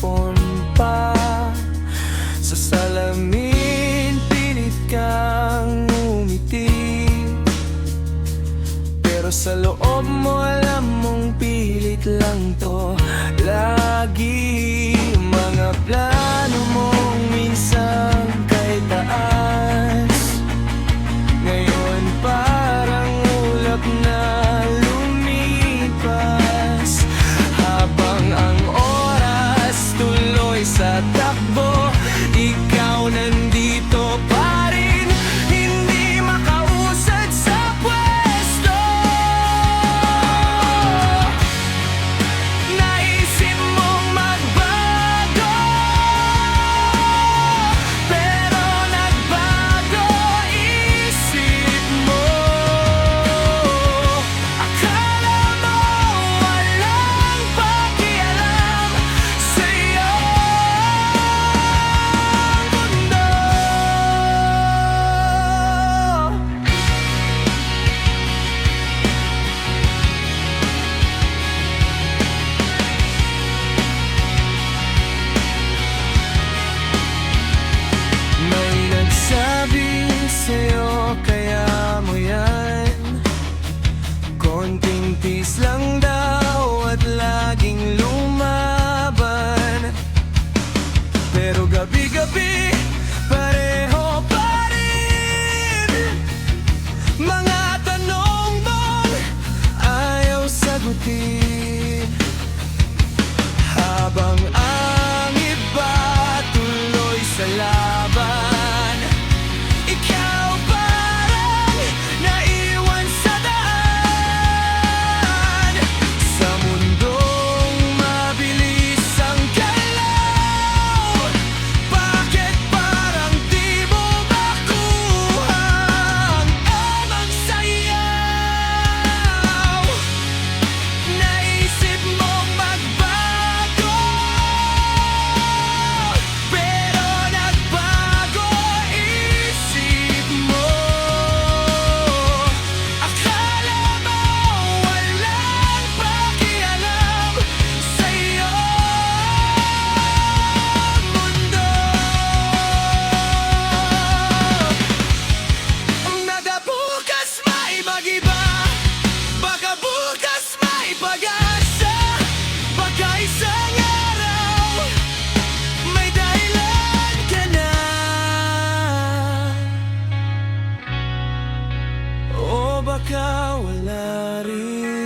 kahapon pa. Sa salamin, pilit kang ngumiti, pero sa loob mo alam mong pilit lang to. Lagi mga plano mong minsan kay taas, ngayon parang ulap na lumipas. Habang ang oras tuloy sa takbo, ikaw nandito pa rin, hindi makausad sa pwesto. Naisip mong magbago, pero nagbago isip mo. Akala mo walang pakialam sa'yo mundo. May nagsabi sa'yo kaya mo yan, konting peace lang daw at laging lumaban. Pero gabi-gabi pareho pa rin, mga tanong mong ayaw sagutin. Habang ang iba tuloy sa laban, ikaw parang naiwan sa daan. Sa mundong mabilis ang galaw, bakit parang di mo makuha ang amang sayaw? Naisip mong magbago, pero nagbago isip mo. Akala mo walang pakialam sa'yo mundo. Nada bukas may mag-iba, baka bukas may pag-asa, baka isang araw may dahilan ka na, o baka wala rin.